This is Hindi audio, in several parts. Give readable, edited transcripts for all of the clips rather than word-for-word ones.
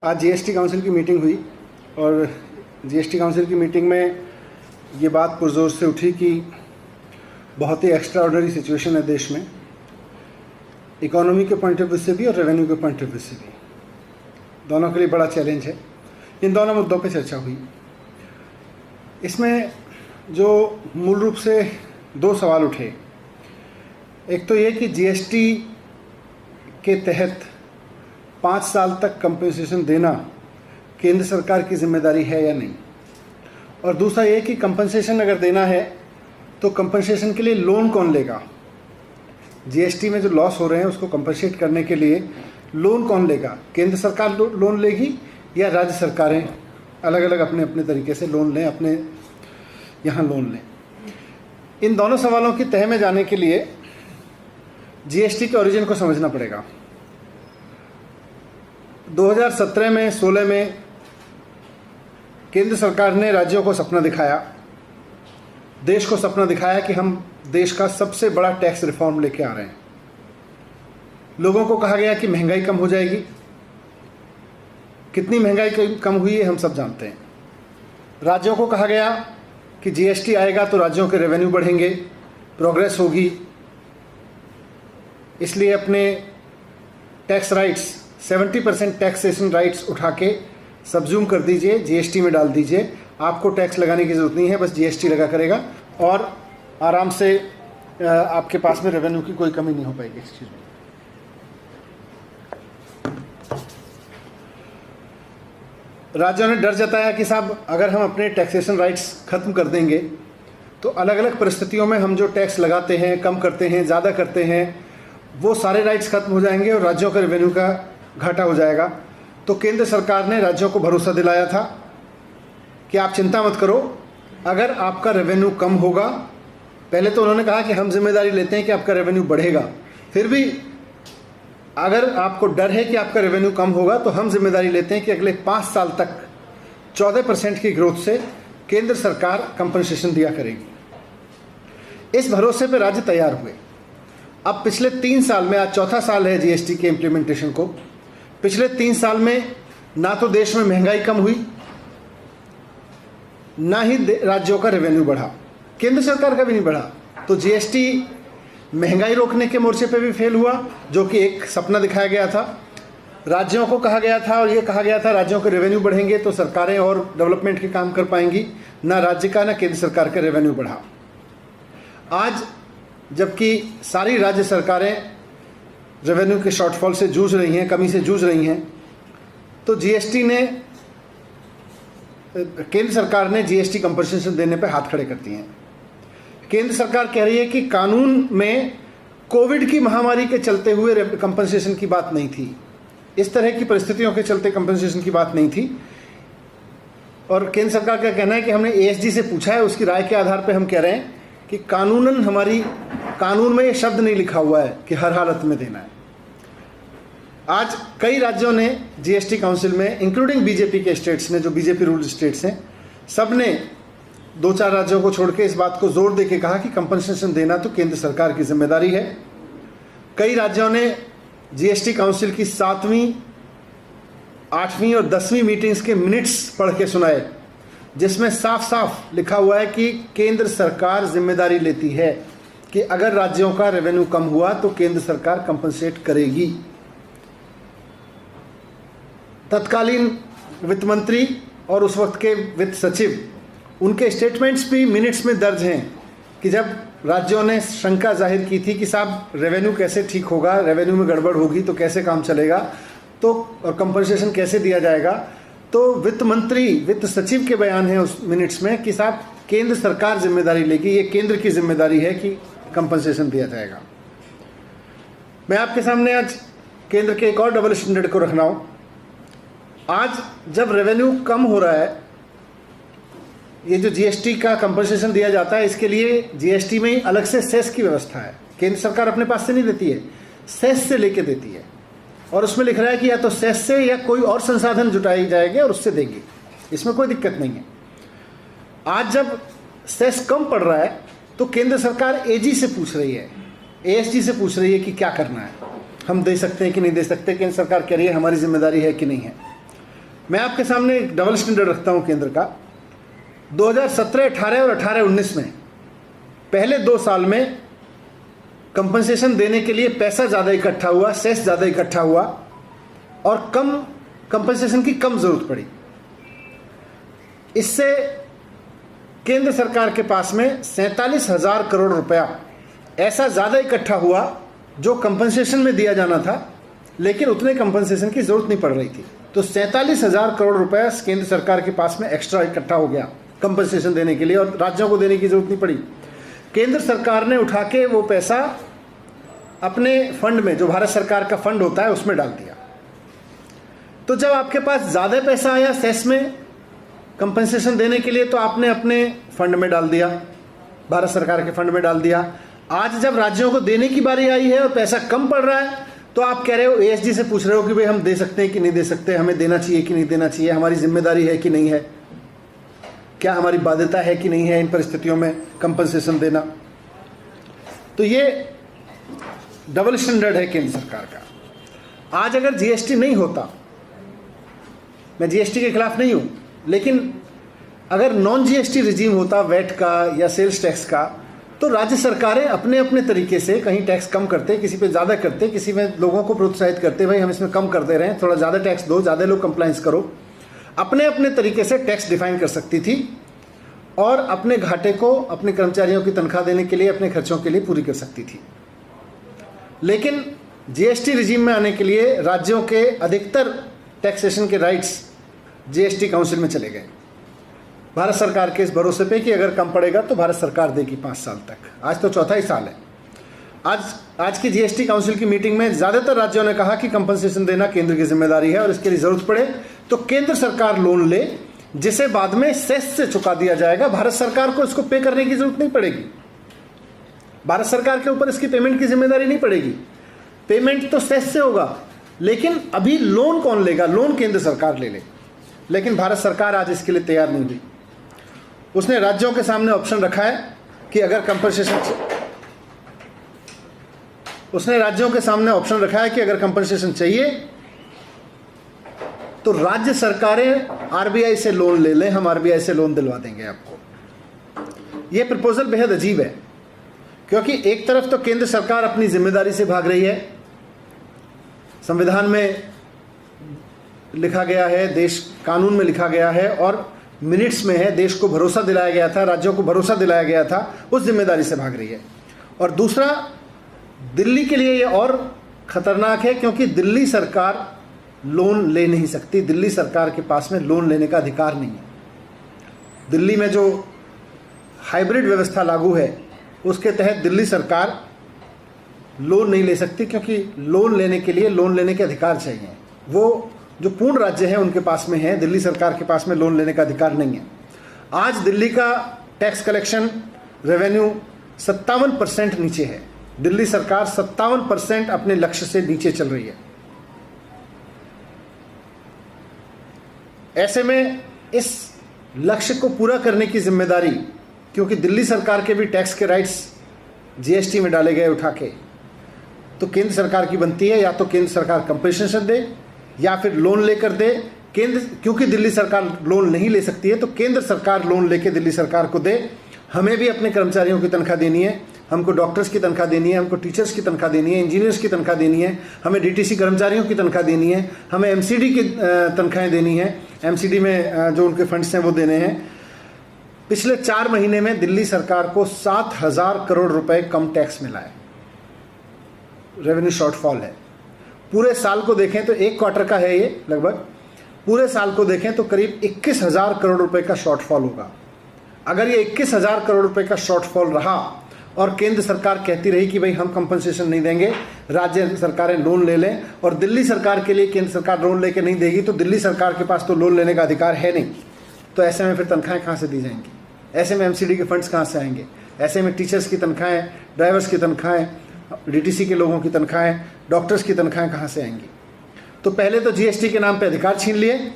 आज जीएसटी काउंसिल की मीटिंग हुई और जीएसटी काउंसिल की मीटिंग में ये बात पुरजोर से उठी कि बहुत ही एक्स्ट्रा ऑर्डिनरी सिचुएशन है देश में, इकोनॉमी के पॉइंट ऑफ व्यू से भी और रेवेन्यू के पॉइंट ऑफ व्यू से भी, दोनों के लिए बड़ा चैलेंज है। इन दोनों मुद्दों पे चर्चा हुई। इसमें जो मूल रूप से दो सवाल उठे, एक तो ये कि जीएसटी के तहत 5 साल तक कंपनसेशन देना केंद्र सरकार की जिम्मेदारी है या नहीं, और दूसरा ये कि कंपनसेशन अगर देना है तो कंपनसेशन के लिए लोन कौन लेगा। जीएसटी में जो लॉस हो रहे हैं उसको कंपनसेट करने के लिए लोन कौन लेगा, केंद्र सरकार लोन लेगी या राज्य सरकारें अलग अलग अपने अपने तरीके से लोन लें, अपने यहाँ लोन लें। इन दोनों सवालों की तह में जाने के लिए जीएसटी के ओरिजिन को समझना पड़ेगा। 2017 में 16 में केंद्र सरकार ने राज्यों को सपना दिखाया, देश को सपना दिखाया कि हम देश का सबसे बड़ा टैक्स रिफॉर्म लेके आ रहे हैं। लोगों को कहा गया कि महंगाई कम हो जाएगी। कितनी महंगाई कम हुई है हम सब जानते हैं। राज्यों को कहा गया कि जीएसटी आएगा तो राज्यों के रेवेन्यू बढ़ेंगे, प्रोग्रेस होगी, इसलिए अपने टैक्स राइट्स 70% टैक्सेशन राइट्स उठा के सब्ज्यूम कर दीजिए, जीएसटी में डाल दीजिए। आपको टैक्स लगाने की ज़रूरत नहीं है, बस जीएसटी लगा करेगा और आराम से आपके पास में रेवेन्यू की कोई कमी नहीं हो पाएगी इस चीज़ में। राज्यों ने डर जताया कि साहब अगर हम अपने टैक्सेशन राइट्स ख़त्म कर देंगे तो अलग अलग परिस्थितियों में हम जो टैक्स लगाते हैं, कम करते हैं, ज़्यादा करते हैं, वो सारे राइट्स खत्म हो जाएंगे और राज्यों का रेवेन्यू का घाटा हो जाएगा। तो केंद्र सरकार ने राज्यों को भरोसा दिलाया था कि आप चिंता मत करो, अगर आपका रेवेन्यू कम होगा, पहले तो उन्होंने कहा कि हम जिम्मेदारी लेते हैं कि आपका रेवेन्यू बढ़ेगा, फिर भी अगर आपको डर है कि आपका रेवेन्यू कम होगा तो हम जिम्मेदारी लेते हैं कि अगले 5 साल तक 14% की ग्रोथ से केंद्र सरकार कंपनसेशन दिया करेगी। इस भरोसे पर राज्य तैयार हुए। अब पिछले 3 साल में, आज चौथा साल है जीएसटी के इम्प्लीमेंटेशन को, पिछले 3 साल में ना तो देश में महंगाई कम हुई, ना ही राज्यों का रेवेन्यू बढ़ा, केंद्र सरकार का भी नहीं बढ़ा। तो जीएसटी महंगाई रोकने के मोर्चे पे भी फेल हुआ, जो कि एक सपना दिखाया गया था। राज्यों को कहा गया था और ये कहा गया था राज्यों के रेवेन्यू बढ़ेंगे तो सरकारें और डेवलपमेंट के काम कर पाएंगी, ना राज्य का ना केंद्र सरकार का रेवेन्यू बढ़ा। आज जबकि सारी राज्य सरकारें रेवेन्यू के शॉर्टफॉल से जूझ रही हैं, कमी से जूझ रही हैं, तो जीएसटी ने, केंद्र सरकार ने जीएसटी कंपनसेशन देने पर हाथ खड़े कर दिए हैं। केंद्र सरकार कह रही है कि कानून में कोविड की महामारी के चलते हुए कंपनसेशन की बात नहीं थी, इस तरह की परिस्थितियों के चलते कंपनसेशन की बात नहीं थी। और केंद्र सरकार का कहना है कि हमने एएसजी से पूछा है, उसकी राय के आधार पर हम कह रहे हैं कि कानूनन हमारी, कानून में ये शब्द नहीं लिखा हुआ है कि हर हालत में देना है। आज कई राज्यों ने जीएसटी काउंसिल में, इंक्लूडिंग बीजेपी के स्टेट्स ने, जो बीजेपी रूल्ड स्टेट्स हैं, सब ने 2-4 राज्यों को छोड़ के इस बात को जोर दे के कहा कि कंपनसेशन देना तो केंद्र सरकार की जिम्मेदारी है। कई राज्यों ने जीएसटी काउंसिल की 7वीं, 8वीं और 10वीं मीटिंग्स के मिनट्स पढ़ के सुनाए, जिसमें साफ साफ लिखा हुआ है कि केंद्र सरकार जिम्मेदारी लेती है कि अगर राज्यों का रेवेन्यू कम हुआ तो केंद्र सरकार कंपनसेट करेगी। तत्कालीन वित्त मंत्री और उस वक्त के वित्त सचिव, उनके स्टेटमेंट्स भी मिनट्स में दर्ज हैं कि जब राज्यों ने शंका जाहिर की थी कि साहब रेवेन्यू कैसे ठीक होगा, रेवेन्यू में गड़बड़ होगी तो कैसे काम चलेगा, तो और कंपनसेशन कैसे दिया जाएगा, तो वित्त मंत्री, वित्त सचिव के बयान है उस मिनट्स में कि साहब केंद्र सरकार जिम्मेदारी लेगी, ये केंद्र की जिम्मेदारी है कि कंपनसेशन दिया जाएगा। मैं आपके सामने आज केंद्र के एक और डबल स्टैंडर्ड को रखना हूँ। आज जब रेवेन्यू कम हो रहा है, ये जो जीएसटी का कंपनसेशन दिया जाता है, इसके लिए जीएसटी में ही अलग से सेस की व्यवस्था है। केंद्र सरकार अपने पास से नहीं देती है, सेस से लेके देती है, और उसमें लिख रहा है कि या तो सेस से या कोई और संसाधन जुटाए जाएंगे और उससे देंगे, इसमें कोई दिक्कत नहीं है। आज जब सेस कम पड़ रहा है तो केंद्र सरकार एजी से पूछ रही है, एएसजी से पूछ रही है कि क्या करना है, हम दे सकते हैं कि नहीं दे सकते। केंद्र सरकार कह रही है हमारी जिम्मेदारी है कि नहीं है। मैं आपके सामने एक डबल स्टैंडर्ड रखता हूं केंद्र का। 2017-18 और 18-19 में पहले 2 साल में कंपनसेशन देने के लिए पैसा ज़्यादा इकट्ठा हुआ, सेस ज़्यादा इकट्ठा हुआ और कम कंपनसेशन की कम ज़रूरत पड़ी। इससे केंद्र सरकार के पास में 47,000 करोड़ रुपया ऐसा ज़्यादा इकट्ठा हुआ जो कंपनसेशन में दिया जाना था, लेकिन उतने कंपनसेशन की ज़रूरत नहीं पड़ रही थी। तो 47,000 करोड़ रुपया केंद्र सरकार के पास में एक्स्ट्रा इकट्ठा हो गया कंपनसेशन देने के लिए और राज्यों को देने की ज़रूरत नहीं पड़ी। केंद्र सरकार ने उठा के वो पैसा अपने फंड में, जो भारत सरकार का फंड होता है, उसमें डाल दिया। तो जब आपके पास ज़्यादा पैसा आया सेस में कंपनसेशन देने के लिए, तो आपने अपने फंड में डाल दिया, भारत सरकार के फंड में डाल दिया। आज जब राज्यों को देने की बारी आई है और पैसा कम पड़ रहा है, तो आप कह रहे हो, एएसडी से पूछ रहे हो कि भाई हम दे सकते हैं कि नहीं दे सकते, हमें देना चाहिए कि नहीं देना चाहिए, हमारी जिम्मेदारी है कि नहीं है, क्या हमारी बाध्यता है कि नहीं है इन परिस्थितियों में कंपनसेशन देना। तो ये डबल स्टैंडर्ड है केंद्र सरकार का। आज अगर जीएसटी नहीं होता, मैं जीएसटी के खिलाफ नहीं हूं, लेकिन अगर नॉन जीएसटी रिजीम होता, वैट का या सेल्स टैक्स का, तो राज्य सरकारें अपने अपने तरीके से कहीं टैक्स कम करते, किसी पे ज़्यादा करते, किसी में लोगों को प्रोत्साहित करते, भाई हम इसमें कम कर दे रहे हैं, थोड़ा ज़्यादा टैक्स दो, ज़्यादा लोग कंप्लाइंस करो। अपने अपने तरीके से टैक्स डिफाइन कर सकती थी और अपने घाटे को अपने कर्मचारियों की तनख्वाह देने के लिए, अपने खर्चों के लिए पूरी कर सकती थी। लेकिन जीएसटी रिजीम में आने के लिए राज्यों के अधिकतर टैक्सेशन के राइट्स जीएसटी काउंसिल में चले गए, भारत सरकार के इस भरोसे पे कि अगर कम पड़ेगा तो भारत सरकार देगी 5 साल तक। आज तो चौथा ही साल है। आज की जीएसटी काउंसिल की मीटिंग में ज़्यादातर राज्यों ने कहा कि कंपनसेशन देना केंद्र की जिम्मेदारी है और इसके लिए ज़रूरत पड़े तो केंद्र सरकार लोन ले, जिसे बाद में सेस से चुका दिया जाएगा। भारत सरकार को इसको पे करने की जरूरत नहीं पड़ेगी, भारत सरकार के ऊपर इसकी पेमेंट की जिम्मेदारी नहीं पड़ेगी, पेमेंट तो सेस से होगा। लेकिन अभी लोन कौन लेगा? लोन केंद्र सरकार ले ले। लेकिन भारत सरकार आज इसके लिए तैयार नहीं हुई। उसने राज्यों के सामने ऑप्शन रखा है कि अगर कंपनसेशन, उसने राज्यों के सामने ऑप्शन रखा है कि अगर कंपनसेशन चाहिए तो राज्य सरकारें आरबीआई से लोन ले लें, हम आरबीआई से लोन दिलवा देंगे आपको। यह प्रपोजल बेहद अजीब है, क्योंकि एक तरफ तो केंद्र सरकार अपनी जिम्मेदारी से भाग रही है, संविधान में लिखा गया है, देश कानून में लिखा गया है और मिनट्स में है, देश को भरोसा दिलाया गया था, राज्यों को भरोसा दिलाया गया था, उस जिम्मेदारी से भाग रही है। और दूसरा, दिल्ली के लिए ये और खतरनाक है, क्योंकि दिल्ली सरकार लोन ले नहीं सकती, दिल्ली सरकार के पास में लोन लेने का अधिकार नहीं है। दिल्ली में जो हाइब्रिड व्यवस्था लागू है उसके तहत दिल्ली सरकार लोन नहीं ले सकती, क्योंकि लोन लेने के लिए लोन लेने के अधिकार चाहिए। वो जो पूर्ण राज्य हैं उनके पास में है, दिल्ली सरकार के पास में लोन लेने का अधिकार नहीं है। आज दिल्ली का टैक्स कलेक्शन रेवेन्यू 57% नीचे है। दिल्ली सरकार 57% अपने लक्ष्य से नीचे चल रही है। ऐसे में इस लक्ष्य को पूरा करने की जिम्मेदारी, क्योंकि दिल्ली सरकार के भी टैक्स के राइट्स जीएसटी में डाले गए उठा के, तो केंद्र सरकार की बनती है। या तो केंद्र सरकार कंपनसेशन दे या फिर लोन लेकर दे। केंद्र, क्योंकि दिल्ली सरकार लोन नहीं ले सकती है, तो केंद्र सरकार लोन लेके दिल्ली सरकार को दे। हमें भी अपने कर्मचारियों की तनख्वाह देनी है, हमको डॉक्टर्स की तनख्वाह देनी है, हमको टीचर्स की तनख्वाह देनी है, इंजीनियर्स की तनख्वाह देनी है, हमें डीटीसी कर्मचारियों की तनख्वाह देनी है, हमें एमसीडी की तनख्वाहें देनी है, एमसीडी में जो उनके फंड्स हैं वो देने हैं। पिछले 4 महीने में दिल्ली सरकार को 7,000 करोड़ रुपए कम टैक्स मिला है, रेवेन्यू शॉर्टफॉल है। पूरे साल को देखें तो 1 क्वार्टर का है ये, लगभग पूरे साल को देखें तो करीब 21,000 करोड़ रुपए का शॉर्टफॉल होगा। अगर ये 21,000 करोड़ रुपए का शॉर्टफॉल रहा और केंद्र सरकार कहती रही कि भाई हम कंपनसेशन नहीं देंगे, राज्य सरकारें लोन ले लें, और दिल्ली सरकार के लिए केंद्र सरकार लोन लेके नहीं देगी, तो दिल्ली सरकार के पास तो लोन लेने का अधिकार है नहीं। तो ऐसे में फिर तनख्वाहें कहाँ से दी जाएंगी? ऐसे में एमसीडी के फंड्स कहाँ से आएंगे? ऐसे में टीचर्स की तनख्वाहें, ड्राइवर्स की तनख्वाहें, डीटीसी के लोगों की तनख्वाहें, डॉक्टर्स की तनख्वाहें कहाँ से आएंगी? तो पहले तो जीएसटी के नाम पे अधिकार छीन लिए,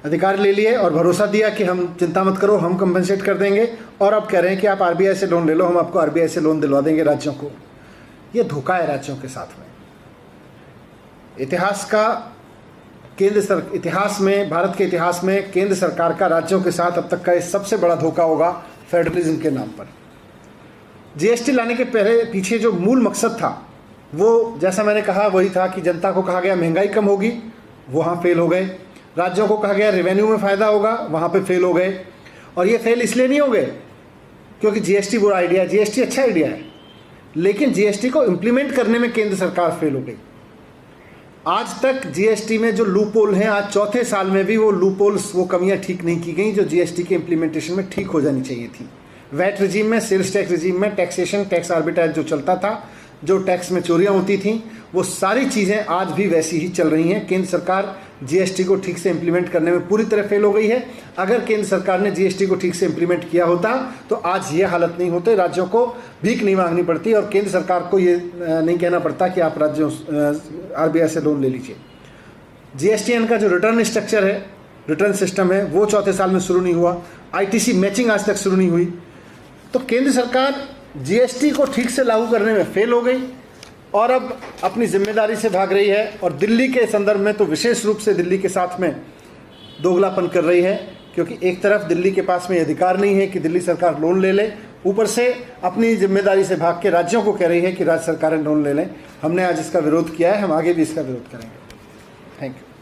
अधिकार ले लिए और भरोसा दिया कि हम चिंता मत करो, हम कंपनसेट कर देंगे, और अब कह रहे हैं कि आप आरबीआई से लोन ले लो, हम आपको आरबीआई से लोन दिलवा देंगे राज्यों को। ये धोखा है राज्यों के साथ में। इतिहास का इतिहास में, भारत के इतिहास में केंद्र सरकार का राज्यों के साथ अब तक का ये सबसे बड़ा धोखा होगा फेडरलिज्म के नाम पर। जीएसटी लाने के पीछे जो मूल मकसद था वो, जैसा मैंने कहा, वही था कि जनता को कहा गया महंगाई कम होगी, वहाँ फेल हो गए। राज्यों को कहा गया रेवेन्यू में फ़ायदा होगा, वहाँ पे फेल हो गए। और ये फेल इसलिए नहीं हो गए क्योंकि जीएसटी बुरा आइडिया है। जीएसटी अच्छा आइडिया है, लेकिन जीएसटी को इम्प्लीमेंट करने में केंद्र सरकार फेल हो गई। आज तक जीएसटी में जो लूपहोल हैं, आज चौथे साल में भी वो लूपहोल्स, वो कमियां ठीक नहीं की गई जो जीएसटी के इम्प्लीमेंटेशन में ठीक हो जानी चाहिए थी। वैट रिजीम में, सेल्स टैक्स रिजीम में, टैक्सेशन, टैक्स आर्बिट्राज जो चलता था, जो टैक्स में चोरियां होती थीं, वो सारी चीज़ें आज भी वैसी ही चल रही हैं। केंद्र सरकार जीएसटी को ठीक से इम्प्लीमेंट करने में पूरी तरह फेल हो गई है। अगर केंद्र सरकार ने जीएसटी को ठीक से इम्प्लीमेंट किया होता तो आज ये हालत नहीं होते। राज्यों को भीख नहीं मांगनी पड़ती और केंद्र सरकार को ये नहीं कहना पड़ता कि आप राज्यों आरबीआई से लोन ले लीजिए। जीएसटीएन का जो रिटर्न स्ट्रक्चर है, रिटर्न सिस्टम है, वो चौथे साल में शुरू नहीं हुआ। आईटीसी मैचिंग आज तक शुरू नहीं हुई। तो केंद्र सरकार जीएसटी को ठीक से लागू करने में फेल हो गई और अब अपनी जिम्मेदारी से भाग रही है। और दिल्ली के संदर्भ में तो विशेष रूप से दिल्ली के साथ में दोगलापन कर रही है, क्योंकि एक तरफ दिल्ली के पास में अधिकार नहीं है कि दिल्ली सरकार लोन ले ले, ऊपर से अपनी जिम्मेदारी से भाग के राज्यों को कह रही है कि राज्य सरकारें लोन ले लें। हमने आज इसका विरोध किया है, हम आगे भी इसका विरोध करेंगे। Thank you.